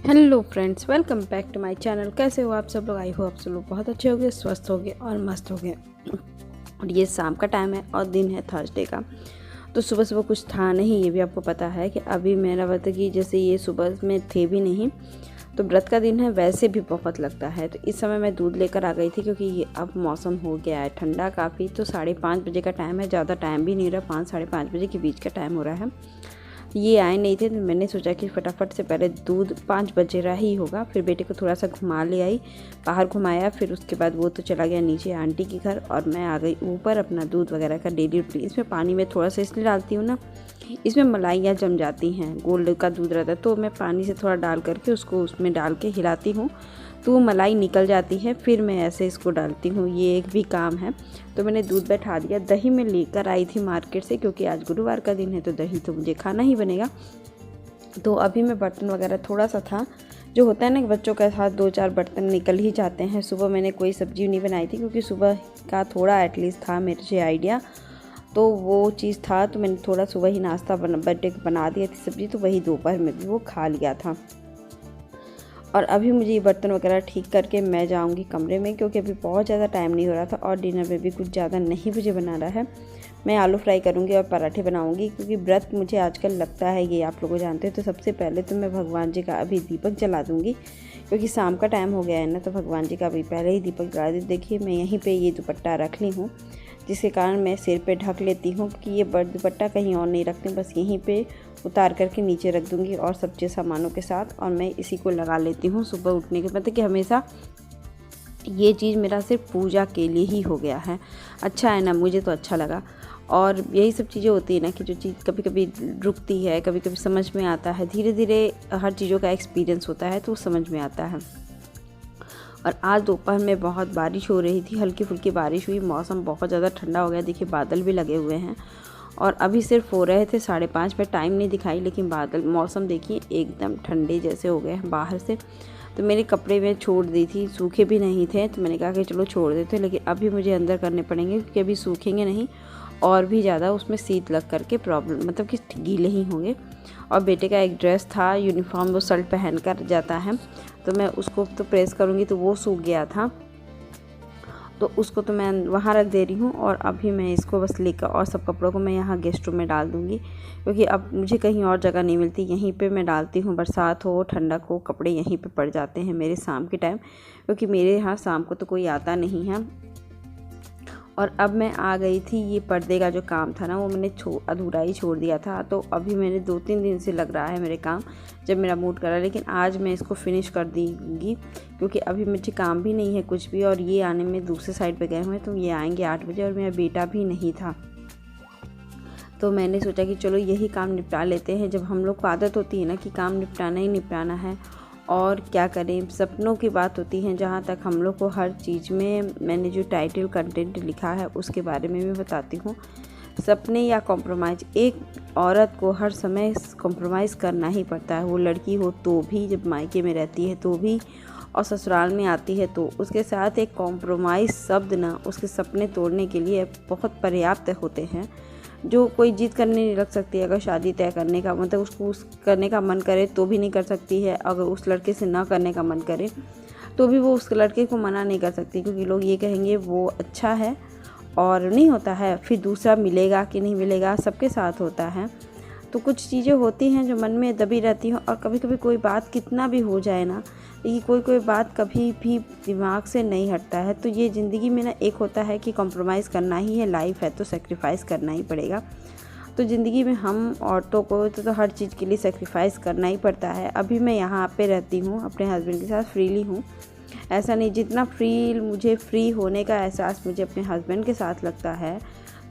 Hello friends, welcome back to my channel. कैसे हो आप सब लोग? आई हो आप सब लोग बहुत अच्छे होंगे, स्वस्थ होंगे और मस्त होंगे। और ये शाम का टाइम है और दिन है थर्सडे का। तो सुबह सुबह कुछ था नहीं, ये भी आपको पता है कि अभी मेरा व्रत की जैसे ये सुबह में थे भी नहीं। तो व्रत का दिन है, वैसे भी बहुत लगता है। तो इस समय मैं दूध लेकर आ गई थी क्योंकि ये अब मौसम हो गया है ठंडा काफ़ी। तो 5:30 बजे का टाइम है, ज़्यादा टाइम भी नहीं रहा, 5 साढ़े 5 बजे के बीच का टाइम हो रहा है। ये आए नहीं थे तो मैंने सोचा कि फटाफट से पहले दूध 5 बजे रहा ही होगा, फिर बेटे को थोड़ा सा घुमा ले आई, बाहर घुमाया। फिर उसके बाद वो तो चला गया नीचे आंटी के घर और मैं आ गई ऊपर अपना दूध वगैरह का डेली रूटीन। इसमें पानी में थोड़ा सा इसलिए डालती हूँ ना, इसमें मलाइयाँ जम जाती हैं। गोल्ड का दूध रहता है तो मैं पानी से थोड़ा डाल करके उसको उसमें डाल के हिलाती हूँ तो वो मलाई निकल जाती है। फिर मैं ऐसे इसको डालती हूँ, ये एक भी काम है। तो मैंने दूध बैठा दिया। दही मैं लेकर आई थी मार्केट से क्योंकि आज गुरुवार का दिन है तो दही तो मुझे खाना ही बनेगा। तो अभी मैं बर्तन वगैरह थोड़ा सा था, जो होता है ना कि बच्चों के साथ 2-4 बर्तन निकल ही जाते हैं। सुबह मैंने कोई सब्जी नहीं बनाई थी क्योंकि सुबह का थोड़ा एटलीस्ट था मेरे से आइडिया, तो वो चीज़ था। तो मैंने थोड़ा सुबह ही नाश्ता बना दिया थी सब्जी, तो वही दोपहर में भी वो खा लिया था। और अभी मुझे ये बर्तन वगैरह ठीक करके मैं जाऊंगी कमरे में क्योंकि अभी बहुत ज़्यादा टाइम नहीं हो रहा था और डिनर में भी कुछ ज़्यादा नहीं मुझे बना रहा है। मैं आलू फ्राई करूंगी और पराठे बनाऊंगी क्योंकि व्रत मुझे आजकल लगता है, ये आप लोगों जानते हैं। तो सबसे पहले तो मैं भगवान जी का अभी दीपक जला दूंगी क्योंकि शाम का टाइम हो गया है ना, तो भगवान जी का अभी पहले ही दीपक जला दी। देखिए मैं यहीं पर ये दुपट्टा रख ली हूँ, जिसके कारण मैं सिर पे ढक लेती हूँ कि ये दुपट्टा कहीं और नहीं रखती, बस यहीं पे उतार करके नीचे रख दूँगी और सब सामानों के साथ। और मैं इसी को लगा लेती हूँ सुबह उठने के, मतलब कि हमेशा ये चीज़ मेरा सिर्फ पूजा के लिए ही हो गया है। अच्छा है ना, मुझे तो अच्छा लगा। और यही सब चीज़ें होती है ना कि जो चीज़ कभी कभी रुकती है, कभी कभी समझ में आता है, धीरे धीरे हर चीज़ों का एक्सपीरियंस होता है तो समझ में आता है। और आज दोपहर में बहुत बारिश हो रही थी, हल्की फुल्की बारिश हुई, मौसम बहुत ज़्यादा ठंडा हो गया। देखिए बादल भी लगे हुए हैं और अभी सिर्फ हो रहे थे 5:30 में, टाइम नहीं दिखाई, लेकिन बादल मौसम देखिए एकदम ठंडे जैसे हो गए हैं बाहर से। तो मेरे कपड़े में छोड़ दी थी, सूखे भी नहीं थे, तो मैंने कहा कि चलो छोड़ देते, लेकिन अभी मुझे अंदर करने पड़ेंगे क्योंकि अभी सूखेंगे नहीं और भी ज़्यादा उसमें शीत लग करके प्रॉब्लम, मतलब कि गीले ही होंगे। और बेटे का एक ड्रेस था यूनिफॉर्म, वो शर्ट पहन कर जाता है, तो मैं उसको तो प्रेस करूँगी तो वो सूख गया था, तो उसको तो मैं वहाँ रख दे रही हूँ। और अभी मैं इसको बस लेकर और सब कपड़ों को मैं यहाँ गेस्ट रूम में डाल दूँगी क्योंकि अब मुझे कहीं और जगह नहीं मिलती, यहीं पे मैं डालती हूँ। बरसात हो ठंडक हो, कपड़े यहीं पे पड़ जाते हैं मेरे शाम के टाइम, क्योंकि मेरे यहाँ शाम को तो कोई आता नहीं है। और अब मैं आ गई थी, ये पर्दे का जो काम था ना वो मैंने अधूरा ही छोड़ दिया था। तो अभी मैंने 2-3 दिन से लग रहा है मेरे काम, जब मेरा मूड करा, लेकिन आज मैं इसको फिनिश कर दूँगी क्योंकि अभी मुझे काम भी नहीं है कुछ भी। और ये आने में दूसरे साइड पे गए हुए हैं, तो ये आएंगे 8 बजे और मेरा बेटा भी नहीं था। तो मैंने सोचा कि चलो यही काम निपटा लेते हैं। जब हम लोग को आदत होती है ना कि काम निपटाना ही निपटाना है, और क्या करें, सपनों की बात होती है जहाँ तक हम लोग को हर चीज़ में। मैंने जो टाइटल कंटेंट लिखा है उसके बारे में भी बताती हूँ। सपने या कॉम्प्रोमाइज़, एक औरत को हर समय कॉम्प्रोमाइज़ करना ही पड़ता है। वो लड़की हो तो भी, जब मायके में रहती है तो भी, और ससुराल में आती है तो उसके साथ एक कॉम्प्रोमाइज़ शब्द ना उसके सपने तोड़ने के लिए बहुत पर्याप्त होते हैं। जो कोई जिद करने नहीं लग सकती है, अगर शादी तय करने का मतलब उसको उस करने का मन करे तो भी नहीं कर सकती है। अगर उस लड़के से ना करने का मन करे तो भी वो उस लड़के को मना नहीं कर सकती, क्योंकि लोग ये कहेंगे वो अच्छा है और नहीं होता है, फिर दूसरा मिलेगा कि नहीं मिलेगा, सबके साथ होता है। तो कुछ चीज़ें होती हैं जो मन में दबी रहती हैं, और कभी कभी कोई बात कितना भी हो जाए ना, लेकिन कोई बात कभी भी दिमाग से नहीं हटता है। तो ये ज़िंदगी में ना एक होता है कि कॉम्प्रोमाइज़ करना ही है, लाइफ है तो सेक्रीफाइस करना ही पड़ेगा। तो ज़िंदगी में हम औरतों को तो हर चीज़ के लिए सेक्रीफाइस करना ही पड़ता है। अभी मैं यहाँ पे रहती हूँ, अपने हस्बैंड के साथ फ्रीली हूँ, ऐसा नहीं, जितना मुझे फ्री होने का एहसास मुझे अपने हस्बैंड के साथ लगता है,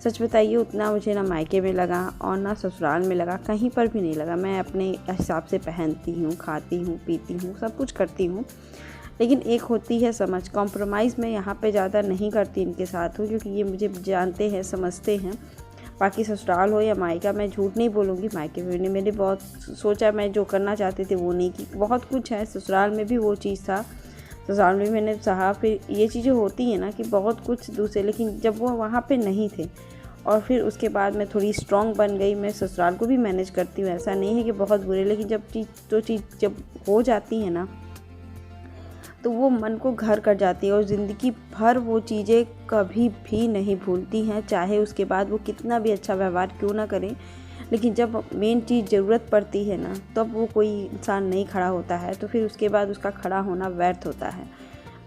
सच बताइए उतना मुझे ना मायके में लगा और ना ससुराल में लगा, कहीं पर भी नहीं लगा। मैं अपने हिसाब से पहनती हूँ, खाती हूँ, पीती हूँ, सब कुछ करती हूँ, लेकिन एक होती है समझ। कॉम्प्रोमाइज़ मैं यहाँ पे ज़्यादा नहीं करती इनके साथ हूँ क्योंकि ये मुझे जानते हैं, समझते हैं। बाकी ससुराल हो या मायका, मैं झूठ नहीं बोलूँगी, मायके में मैंने बहुत सोचा, मैं जो करना चाहती थी वो नहीं की। बहुत कुछ है, ससुराल में भी वो चीज़ था, ससुराल में मैंने सहा। फिर ये चीज़ें होती हैं ना कि बहुत कुछ दूसरे, लेकिन जब वो वहाँ पे नहीं थे और फिर उसके बाद मैं थोड़ी स्ट्रॉन्ग बन गई। मैं ससुराल को भी मैनेज करती हूँ, ऐसा नहीं है कि बहुत बुरे, लेकिन जब चीज़ जब हो जाती है ना तो वो मन को घर कर जाती है और ज़िंदगी भर वो चीज़ें कभी भी नहीं भूलती हैं, चाहे उसके बाद वो कितना भी अच्छा व्यवहार क्यों ना करें। लेकिन जब मेन चीज़ ज़रूरत पड़ती है ना, तब वो कोई इंसान नहीं खड़ा होता है, तो फिर उसके बाद उसका खड़ा होना व्यर्थ होता है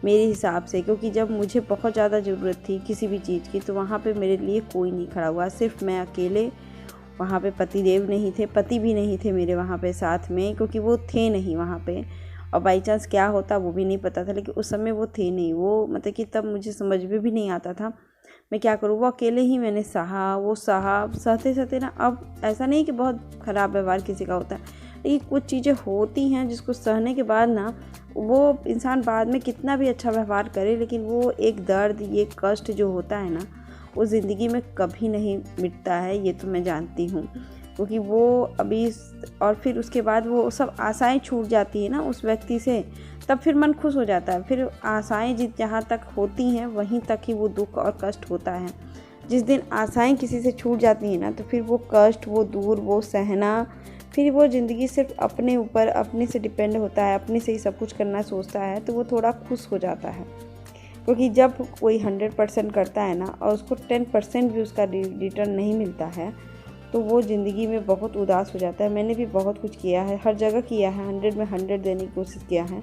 मेरे हिसाब से। क्योंकि जब मुझे बहुत ज़्यादा ज़रूरत थी किसी भी चीज़ की, तो वहाँ पे मेरे लिए कोई नहीं खड़ा हुआ, सिर्फ मैं अकेले। वहाँ पे पतिदेव नहीं थे, पति भी नहीं थे मेरे वहाँ पे साथ में, क्योंकि वो थे नहीं वहाँ पे। और बाई चांस क्या होता वो भी नहीं पता था, लेकिन उस समय वो थे नहीं। वो मतलब कि तब मुझे समझ में भी नहीं आता था मैं क्या करूँ। वो अकेले ही मैंने सहा, वो सहा, सहते सहते ना, अब ऐसा नहीं कि बहुत ख़राब व्यवहार किसी का होता है, लेकिन कुछ चीज़ें होती हैं जिसको सहने के बाद ना वो इंसान बाद में कितना भी अच्छा व्यवहार करे, लेकिन वो एक दर्द, ये कष्ट जो होता है ना, वो ज़िंदगी में कभी नहीं मिटता है, ये तो मैं जानती हूँ। क्योंकि वो अभी और फिर उसके बाद वो सब आशाएं छूट जाती है ना उस व्यक्ति से, तब फिर मन खुश हो जाता है। फिर आशाएं जहाँ तक होती हैं वहीं तक ही वो दुख और कष्ट होता है। जिस दिन आशाएं किसी से छूट जाती हैं ना, तो फिर वो कष्ट, वो दूर, वो सहना, फिर वो ज़िंदगी सिर्फ अपने ऊपर, अपने से डिपेंड होता है, अपने से ही सब कुछ करना सोचता है, तो वो थोड़ा खुश हो जाता है। क्योंकि जब कोई 100% करता है ना और उसको 10% भी उसका रिटर्न नहीं मिलता है, तो वो ज़िंदगी में बहुत उदास हो जाता है। मैंने भी बहुत कुछ किया है, हर जगह किया है, 100 में 100 देने की कोशिश किया है,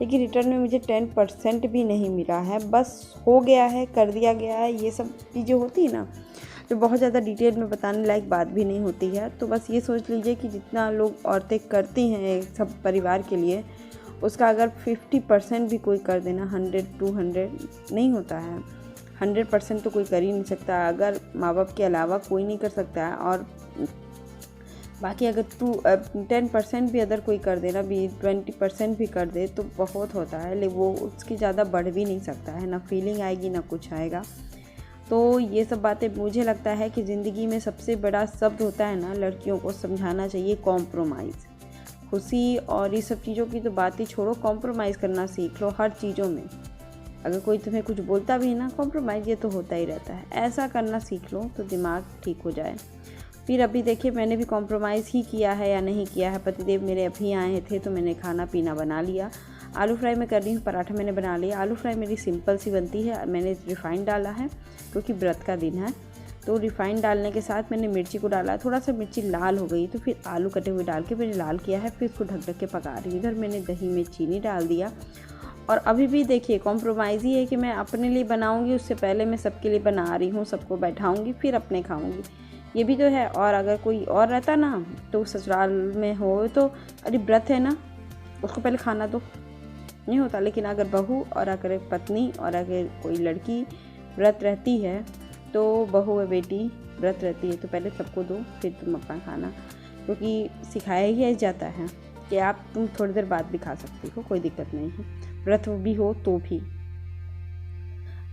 लेकिन रिटर्न में मुझे 10% भी नहीं मिला है। बस हो गया है, कर दिया गया है। ये सब चीज़ें होती है ना, जो बहुत ज़्यादा डिटेल में बताने लायक बात भी नहीं होती है। तो बस ये सोच लीजिए कि जितना लोग औरतें करती हैं सब परिवार के लिए, उसका अगर 50% भी कोई कर देना, 100 200 नहीं होता है। 100% तो कोई कर ही नहीं सकता, अगर माँ बाप के अलावा कोई नहीं कर सकता है। और बाकी अगर 10% भी अगर कोई कर देना, भी 20% भी कर दे तो बहुत होता है, लेकिन वो उसकी ज़्यादा बढ़ भी नहीं सकता है, ना फीलिंग आएगी ना कुछ आएगा। तो ये सब बातें मुझे लगता है कि ज़िंदगी में सबसे बड़ा शब्द होता है ना, लड़कियों को समझाना चाहिए, कॉम्प्रोमाइज़। खुशी और ये सब चीज़ों की तो बात ही छोड़ो, कॉम्प्रोमाइज़ करना सीख लो हर चीज़ों में। अगर कोई तुम्हें कुछ बोलता भी है ना, कॉम्प्रोमाइज़ ये तो होता ही रहता है, ऐसा करना सीख लो तो दिमाग ठीक हो जाए। फिर अभी देखिए मैंने भी कॉम्प्रोमाइज़ ही किया है या नहीं किया है। पतिदेव मेरे अभी आए थे तो मैंने खाना पीना बना लिया। आलू फ्राई मैं कर रही हूँ, पराठा मैंने बना लिया। आलू फ्राई मेरी सिंपल सी बनती है, मैंने रिफ़ाइंड डाला है क्योंकि व्रत का दिन है। तो रिफ़ाइंड डालने के साथ मैंने मिर्ची को डाला, थोड़ा सा मिर्ची लाल हो गई तो फिर आलू कटे हुए डाल के मैंने लाल किया है। फिर उसको ढक ढक के पका रही हूँ। इधर मैंने दही में चीनी डाल दिया। और अभी भी देखिए कॉम्प्रोमाइज़ ही है कि मैं अपने लिए बनाऊँगी, उससे पहले मैं सबके लिए बना रही हूँ, सबको बैठाऊँगी फिर अपने खाऊँगी, ये भी तो है। और अगर कोई और रहता ना, तो ससुराल में हो तो अरे व्रत है ना, उसको पहले खाना दो, नहीं होता। लेकिन अगर बहू और अगर पत्नी और अगर कोई लड़की व्रत रहती है, तो बहू या बेटी व्रत रहती है, तो पहले सबको दो फिर तुम अपना खाना। क्योंकि सिखाया ही जाता है कि तुम थोड़ी देर बाद भी खा सकती हो, कोई दिक्कत नहीं है, व्रत भी हो तो भी।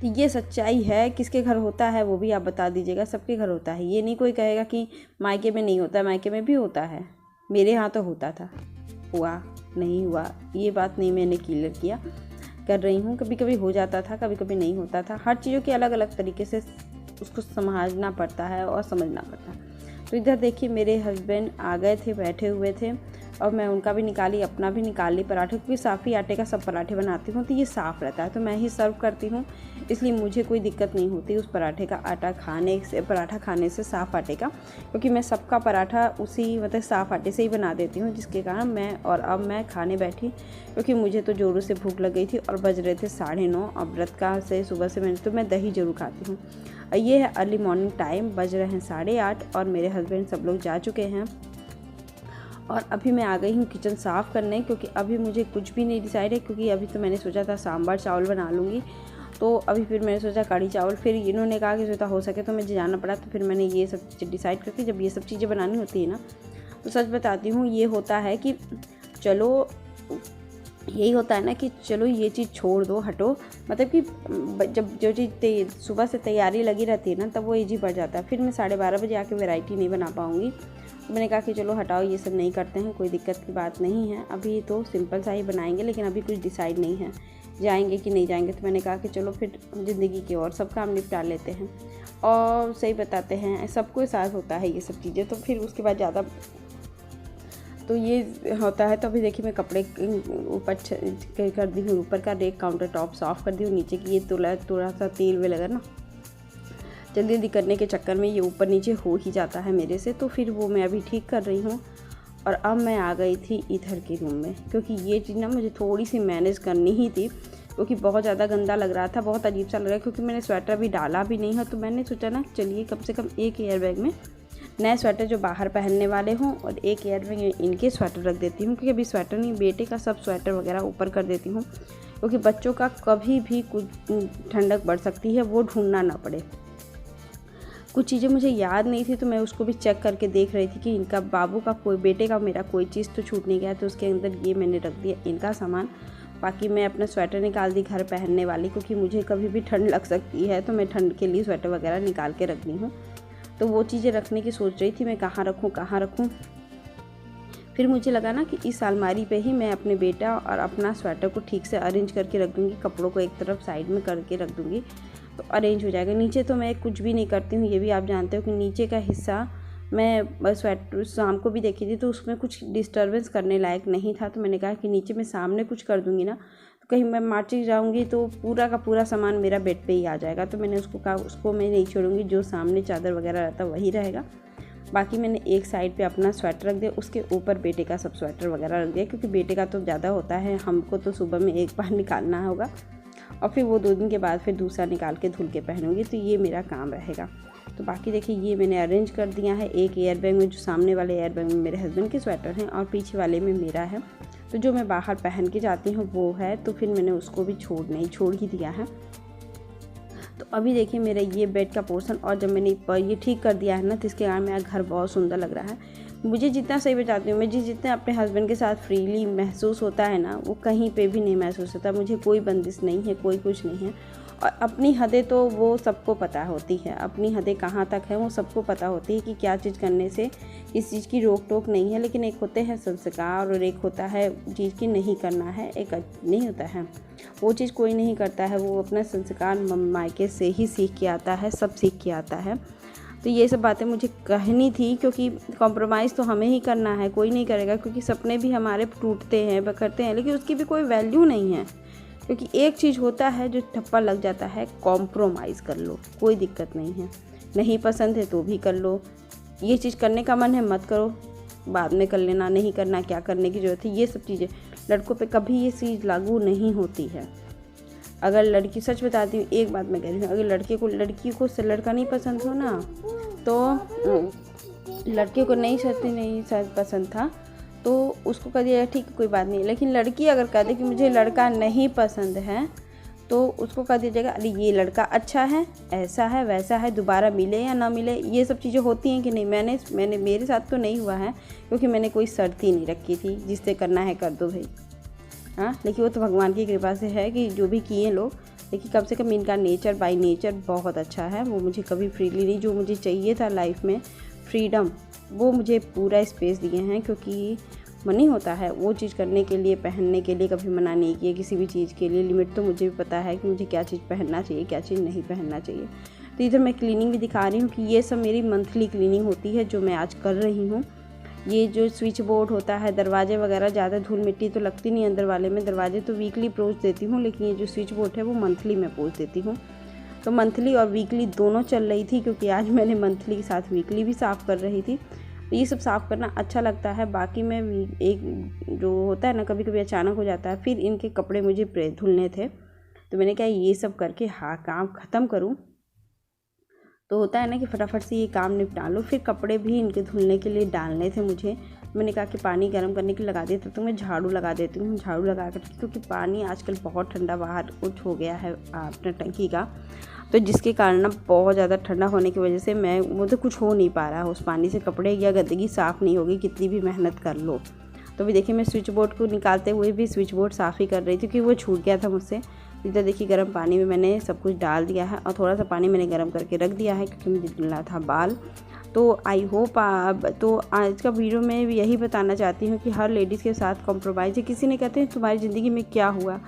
तो ये सच्चाई है। किसके घर होता है वो भी आप बता दीजिएगा। सबके घर होता है, ये नहीं कोई कहेगा कि मायके में नहीं होता, मायके में भी होता है। मेरे यहाँ तो होता था, हुआ नहीं हुआ ये बात नहीं मैंने क्लियर किया, कर रही हूँ। कभी कभी हो जाता था, कभी कभी नहीं होता था। हर चीज़ों के अलग अलग तरीके से उसको समझना पड़ता है और समझना पड़ता है। तो इधर देखिए मेरे हस्बैंड आ गए थे, बैठे हुए थे, और मैं उनका भी निकाली, अपना भी निकाल ली पराठे, क्योंकि साफ़ ही आटे का सब पराठे बनाती हूँ तो ये साफ़ रहता है, तो मैं ही सर्व करती हूँ, इसलिए मुझे कोई दिक्कत नहीं होती उस पराठे का आटा खाने से, पराठा खाने से साफ़ आटे का, क्योंकि मैं सबका पराठा उसी मतलब साफ़ आटे से ही बना देती हूँ। जिसके कारण अब मैं खाने बैठी, क्योंकि मुझे तो ज़ोरों से भूख लग गई थी और बज रहे थे 9:30। अब व्रत का से सुबह से मैं दही ज़रूर खाती हूँ। ये है अर्ली मॉर्निंग टाइम, बज रहे हैं 8:30 और मेरे हस्बैंड सब लोग जा चुके हैं। और अभी मैं आ गई हूँ किचन साफ़ करने, क्योंकि अभी मुझे कुछ भी नहीं डिसाइड है। क्योंकि अभी तो मैंने सोचा था सांभर चावल बना लूँगी, तो अभी फिर मैंने सोचा कढ़ी चावल, फिर इन्होंने कहा कि सोचा हो सके तो मुझे जाना पड़ा, तो फिर मैंने ये सब चीज़ें डिसाइड करके, जब ये सब चीज़ें बनानी होती है ना, तो सच बताती हूँ ये होता है कि चलो, यही होता है ना कि चलो ये चीज़ छोड़ दो, हटो। मतलब कि जब जो चीज़ सुबह से तैयारी लगी रहती है ना, तब वो ईजी पड़ जाता है। फिर मैं 12:30 बजे आके वैरायटी नहीं बना पाऊँगी, तो मैंने कहा कि चलो हटाओ, ये सब नहीं करते हैं, कोई दिक्कत की बात नहीं है। अभी तो सिंपल सा ही बनाएंगे, लेकिन अभी कुछ डिसाइड नहीं है जाएंगे कि नहीं जाएंगे। तो मैंने कहा कि चलो फिर ज़िंदगी के और सब काम निपटा लेते हैं। और सही बताते हैं, सबको साथ होता है ये सब चीज़ें, तो फिर उसके बाद ज़्यादा तो ये होता है। तो अभी देखिए मैं कपड़े ऊपर कर दी हूँ, ऊपर का रेक काउंटर टॉप साफ़ कर दी हूँ। नीचे की ये थोड़ा सा तेल वे लगा ना, जल्दी जल्दी करने के चक्कर में ये ऊपर नीचे हो ही जाता है मेरे से। तो फिर वो मैं अभी ठीक कर रही हूँ। और अब मैं आ गई थी इधर के रूम में, क्योंकि ये चीज़ ना मुझे थोड़ी सी मैनेज करनी ही थी, क्योंकि बहुत ज़्यादा गंदा लग रहा था, बहुत अजीब सा लग रहा है। क्योंकि मैंने स्वेटर भी डाला भी नहीं है, तो मैंने सोचा ना चलिए कम से कम एक एयर बैग में नए स्वेटर जो बाहर पहनने वाले हों और एक एयर बैग में इनके स्वेटर रख देती हूँ। क्योंकि अभी स्वेटर नहीं, बेटे का सब स्वेटर वगैरह ऊपर कर देती हूँ, क्योंकि बच्चों का कभी भी कुछ ठंडक बढ़ सकती है, वो ढूंढना ना पड़े। कुछ चीज़ें मुझे याद नहीं थी, तो मैं उसको भी चेक करके देख रही थी कि इनका बाबू का कोई, बेटे का मेरा कोई चीज़ तो छूट नहीं गया। तो उसके अंदर ये मैंने रख दिया इनका सामान। बाकी मैं अपना स्वेटर निकाल दी घर पहनने वाली, क्योंकि मुझे कभी भी ठंड लग सकती है, तो मैं ठंड के लिए स्वेटर वगैरह निकाल के रख दी हूँ। तो वो चीज़ें रखने की सोच रही थी मैं, कहाँ रखूँ। फिर मुझे लगा ना कि इस अलमारी पे ही मैं अपने बेटा और अपना स्वेटर को ठीक से अरेंज करके रख दूँगी, कपड़ों को एक तरफ साइड में करके रख दूँगी, तो अरेंज हो जाएगा। नीचे तो मैं कुछ भी नहीं करती हूँ, ये भी आप जानते हो कि नीचे का हिस्सा मैं स्वेटर शाम को भी देखी थी, तो उसमें कुछ डिस्टर्बेंस करने लायक नहीं था। तो मैंने कहा कि नीचे मैं सामने कुछ कर दूँगी ना, तो कहीं मैं मार्चिस जाऊँगी तो पूरा का पूरा सामान मेरा बेड पे ही आ जाएगा। तो मैंने उसको कहा उसको मैं नहीं छोड़ूंगी, जो सामने चादर वगैरह रहता वही रहेगा। बाकी मैंने एक साइड पे अपना स्वेटर रख दिया, उसके ऊपर बेटे का सब स्वेटर वगैरह रख दिया, क्योंकि बेटे का तो ज़्यादा होता है, हमको तो सुबह में एक बार निकालना होगा और फिर वो 2 दिन के बाद फिर दूसरा निकाल के धुल के पहनूंगी, तो ये मेरा काम रहेगा। तो बाकी देखिए ये मैंने अरेंज कर दिया है। एक एयर बैग में, जो सामने वाले एयर बैग में मेरे हस्बैंड के स्वेटर हैं और पीछे वाले में मेरा है। तो जो मैं बाहर पहन के जाती हूँ वो है, तो फिर मैंने उसको भी छोड़ ही दिया है। तो अभी देखिए मेरा ये बेड का पोर्शन, और जब मैंने ये ठीक कर दिया है ना, तो इसके कारण मेरा घर बहुत सुंदर लग रहा है। मुझे जितना सही बताती हूँ, मुझे जितना अपने हस्बैंड के साथ फ्रीली महसूस होता है ना, वो कहीं पे भी नहीं महसूस होता। मुझे कोई बंदिश नहीं है, कोई कुछ नहीं है। और अपनी हदें तो वो सबको पता होती है, अपनी हदें कहाँ तक है वो सबको पता होती है कि क्या चीज़ करने से इस चीज़ की रोक टोक नहीं है। लेकिन एक होते हैं संस्कार और एक होता है चीज़ की नहीं करना है, एक नहीं होता है। वो चीज़ कोई नहीं करता है, वो अपना संस्कार मायके से ही सीख के आता है, सब सीख के आता है। तो ये सब बातें मुझे कहनी थी, क्योंकि कॉम्प्रोमाइज़ तो हमें ही करना है, कोई नहीं करेगा। क्योंकि सपने भी हमारे टूटते हैं, बिखरते हैं, लेकिन उसकी भी कोई वैल्यू नहीं है। क्योंकि एक चीज़ होता है जो ठप्पा लग जाता है, कॉम्प्रोमाइज़ कर लो, कोई दिक्कत नहीं है। नहीं पसंद है तो भी कर लो, ये चीज़ करने का मन है मत करो, बाद में कर लेना, नहीं करना क्या करने की ज़रूरत है। ये सब चीज़ें लड़कों पे कभी ये चीज़ लागू नहीं होती है। अगर लड़की, सच बताती हूँ, एक बात मैं कह रही हूँ, अगर लड़की को लड़का नहीं पसंद हो ना, तो लड़के को नहीं पसंद था तो उसको कह दिया ठीक है कोई बात नहीं। लेकिन लड़की अगर कह दे कि मुझे लड़का नहीं पसंद है, तो उसको कह दिया जाएगा अरे ये लड़का अच्छा है, ऐसा है, वैसा है, दोबारा मिले या ना मिले। ये सब चीज़ें होती हैं कि नहीं। मैंने मेरे साथ तो नहीं हुआ है, क्योंकि मैंने कोई शर्त ही नहीं रखी थी, जिससे करना है कर दो भाई। हाँ, लेकिन वो तो भगवान की कृपा से है कि जो भी किए लोग, लेकिन कम से कम इनका नेचर बाय नेचर बहुत अच्छा है। वो मुझे कभी फ्रीली नहीं, जो मुझे चाहिए था लाइफ में फ्रीडम, वो मुझे पूरा स्पेस दिए हैं। क्योंकि मनी होता है वो चीज़ करने के लिए, पहनने के लिए कभी मना नहीं किया किसी भी चीज़ के लिए। लिमिट तो मुझे भी पता है कि मुझे क्या चीज़ पहनना चाहिए, क्या चीज़ नहीं पहनना चाहिए। तो इधर मैं क्लीनिंग भी दिखा रही हूँ कि ये सब मेरी मंथली क्लीनिंग होती है, जो मैं आज कर रही हूँ। ये जो स्विच बोर्ड होता है, दरवाजे वगैरह, ज़्यादा धूल मिट्टी तो लगती नहीं अंदर वाले में। दरवाजे तो वीकली पोंछ देती हूँ, लेकिन ये जो स्विच बोर्ड है वो मंथली में पोंछ देती हूँ। तो मंथली और वीकली दोनों चल रही थी, क्योंकि आज मैंने मंथली के साथ वीकली भी साफ़ कर रही थी। तो ये सब साफ़ करना अच्छा लगता है। बाकी मैं एक जो होता है ना, कभी कभी अचानक हो जाता है। फिर इनके कपड़े मुझे धुलने थे, तो मैंने कहा ये सब करके काम ख़त्म करूँ। तो होता है ना कि फटाफट से ये काम निपटा लो। फिर कपड़े भी इनके धुलने के लिए डालने थे मुझे। मैंने कहा कि पानी गर्म करने के लिए लगा दिया, तो मैं झाड़ू लगा देती हूँ। झाड़ू लगा कर, क्योंकि पानी आजकल बहुत ठंडा बाहर कुछ हो गया है अपने टंकी का, तो जिसके कारण ना बहुत ज़्यादा ठंडा होने की वजह से वो तो कुछ हो नहीं पा रहा है उस पानी से। कपड़े या गंदगी साफ़ नहीं होगी कितनी भी मेहनत कर लो। तो भी देखिए मैं स्विच बोर्ड को निकालते हुए भी स्विच बोर्ड साफ़ ही कर रही थी, क्योंकि वो छूट गया था मुझसे। इधर देखिए गर्म पानी में मैंने सब कुछ डाल दिया है, और थोड़ा सा पानी मैंने गर्म करके रख दिया है, क्योंकि मुझे धुलना था बाल। तो आई होप तो आज का वीडियो में यही बताना चाहती हूँ कि हर लेडीज़ के साथ कॉम्प्रोमाइज़ है। किसी ने कहते हैं तुम्हारी ज़िंदगी में क्या हुआ,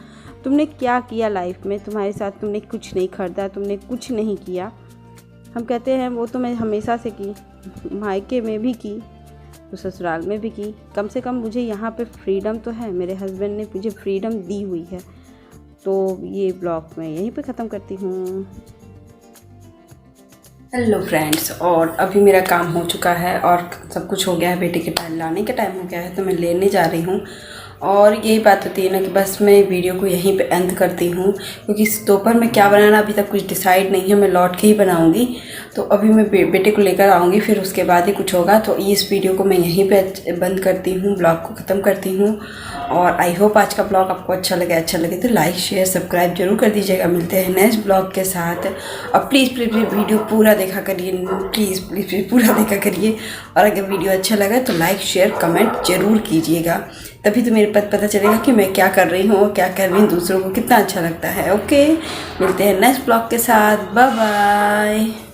तुमने क्या किया लाइफ में, तुम्हारे साथ तुमने कुछ नहीं खरीदा, तुमने कुछ नहीं किया। हम कहते हैं वो तो मैं हमेशा से की, मायके में भी की तो ससुराल में भी की। कम से कम मुझे यहाँ पे फ्रीडम तो है, मेरे हस्बैंड ने मुझे फ्रीडम दी हुई है। तो ये ब्लॉग मैं यहीं पे ख़त्म करती हूँ। हेलो फ्रेंड्स, और अभी मेरा काम हो चुका है और सब कुछ हो गया है। बेटे के टाइम लाने का टाइम हो गया है तो मैं लेने जा रही हूँ। और यही बात होती है ना कि बस मैं वीडियो को यहीं पे एंड करती हूँ, क्योंकि दोपहर में क्या बनाना अभी तक कुछ डिसाइड नहीं है। मैं लौट के ही बनाऊँगी, तो अभी मैं बेटे को लेकर आऊँगी, फिर उसके बाद ही कुछ होगा। तो इस वीडियो को मैं यहीं पे बंद करती हूँ, ब्लॉग को ख़त्म करती हूँ। और आई होप आज का ब्लॉग आपको अच्छा लगे तो लाइक शेयर सब्सक्राइब जरूर कर दीजिएगा। मिलते हैं नेक्स्ट ब्लॉग के साथ। और प्लीज़ वीडियो पूरा देखा करिए, प्लीज़ पूरा देखा करिए। और अगर वीडियो अच्छा लगा तो लाइक शेयर कमेंट जरूर कीजिएगा, तभी तो मेरे पता चलेगा कि मैं क्या कर रही हूँ और क्या कर रही हूँ, दूसरों को कितना अच्छा लगता है। ओके, मिलते हैं नेक्स्ट ब्लॉग के साथ। Bye bye.